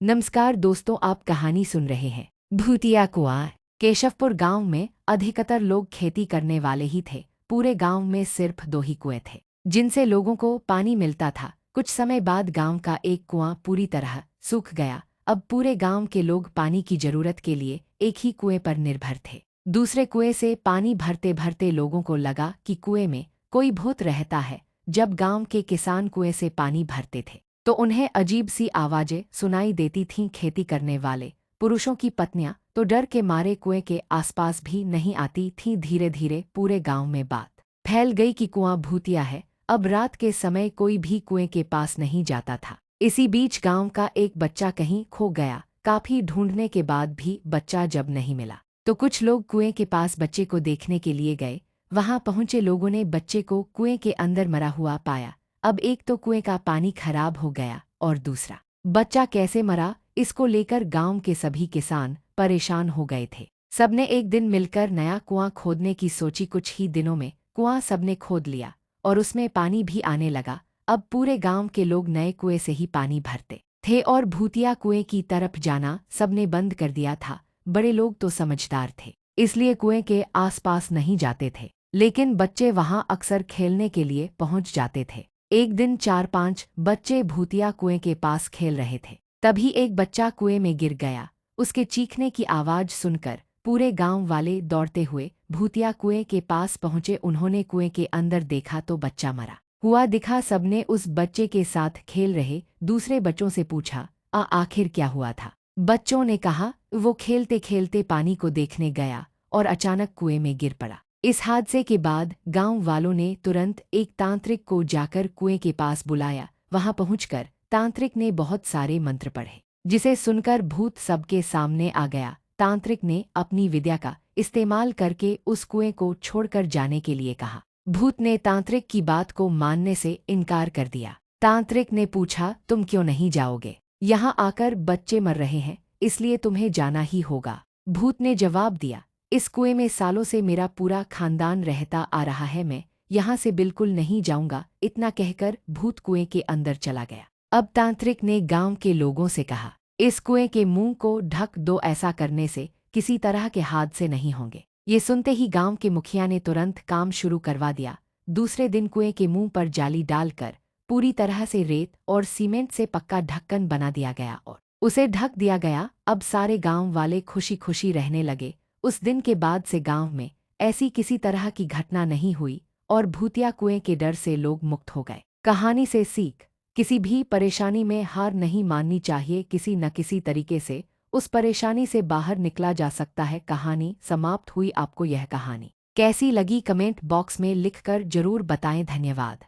नमस्कार दोस्तों, आप कहानी सुन रहे हैं भूतिया कुआं। केशवपुर गांव में अधिकतर लोग खेती करने वाले ही थे। पूरे गांव में सिर्फ 2 ही कुएं थे जिनसे लोगों को पानी मिलता था। कुछ समय बाद गांव का एक कुआं पूरी तरह सूख गया। अब पूरे गांव के लोग पानी की जरूरत के लिए एक ही कुएं पर निर्भर थे। दूसरे कुएं से पानी भरते भरते लोगों को लगा कि कुएं में कोई भूत रहता है। जब गांव के किसान कुएं से पानी भरते थे तो उन्हें अजीब सी आवाजें सुनाई देती थीं। खेती करने वाले पुरुषों की पत्नियां तो डर के मारे कुएं के आसपास भी नहीं आती थीं। धीरे धीरे पूरे गांव में बात फैल गई कि कुआं भूतिया है। अब रात के समय कोई भी कुएं के पास नहीं जाता था। इसी बीच गांव का एक बच्चा कहीं खो गया। काफी ढूंढने के बाद भी बच्चा जब नहीं मिला तो कुछ लोग कुएं के पास बच्चे को देखने के लिए गए। वहां पहुंचे लोगों ने बच्चे को कुएं के अंदर मरा हुआ पाया। अब एक तो कुएं का पानी खराब हो गया और दूसरा बच्चा कैसे मरा, इसको लेकर गांव के सभी किसान परेशान हो गए थे। सबने एक दिन मिलकर नया कुआं खोदने की सोची। कुछ ही दिनों में कुआं सबने खोद लिया और उसमें पानी भी आने लगा। अब पूरे गांव के लोग नए कुएं से ही पानी भरते थे और भूतिया कुएं की तरफ जाना सबने बंद कर दिया था। बड़े लोग तो समझदार थे, इसलिए कुएं के आसपास नहीं जाते थे, लेकिन बच्चे वहां अक्सर खेलने के लिए पहुंच जाते थे। एक दिन 4-5 बच्चे भूतिया कुएं के पास खेल रहे थे। तभी एक बच्चा कुएं में गिर गया। उसके चीखने की आवाज सुनकर पूरे गांव वाले दौड़ते हुए भूतिया कुएं के पास पहुंचे। उन्होंने कुएं के अंदर देखा तो बच्चा मरा हुआ दिखा। सबने उस बच्चे के साथ खेल रहे दूसरे बच्चों से पूछा, आखिर क्या हुआ था? बच्चों ने कहा, वो खेलते खेलते पानी को देखने गया और अचानक कुएं में गिर पड़ा। इस हादसे के बाद गांव वालों ने तुरंत एक तांत्रिक को जाकर कुएं के पास बुलाया। वहां पहुंचकर तांत्रिक ने बहुत सारे मंत्र पढ़े, जिसे सुनकर भूत सबके सामने आ गया। तांत्रिक ने अपनी विद्या का इस्तेमाल करके उस कुएं को छोड़कर जाने के लिए कहा। भूत ने तांत्रिक की बात को मानने से इनकार कर दिया। तांत्रिक ने पूछा, तुम क्यों नहीं जाओगे? यहाँ आकर बच्चे मर रहे हैं, इसलिए तुम्हें जाना ही होगा। भूत ने जवाब दिया, इस कुएं में सालों से मेरा पूरा खानदान रहता आ रहा है, मैं यहाँ से बिल्कुल नहीं जाऊंगा। इतना कहकर भूत कुएं के अंदर चला गया। अब तांत्रिक ने गांव के लोगों से कहा, इस कुएं के मुंह को ढक दो, ऐसा करने से किसी तरह के हादसे नहीं होंगे। ये सुनते ही गांव के मुखिया ने तुरंत काम शुरू करवा दिया। दूसरे दिन कुएं के मुंह पर जाली डालकर पूरी तरह से रेत और सीमेंट से पक्का ढक्कन बना दिया गया और उसे ढक दिया गया। अब सारे गांव वाले खुशी खुशी रहने लगे। उस दिन के बाद से गांव में ऐसी किसी तरह की घटना नहीं हुई और भूतिया कुएं के डर से लोग मुक्त हो गए। कहानी से सीख, किसी भी परेशानी में हार नहीं माननी चाहिए। किसी न किसी तरीके से उस परेशानी से बाहर निकला जा सकता है। कहानी समाप्त हुई। आपको यह कहानी कैसी लगी कमेंट बॉक्स में लिखकर जरूर बताएं। धन्यवाद।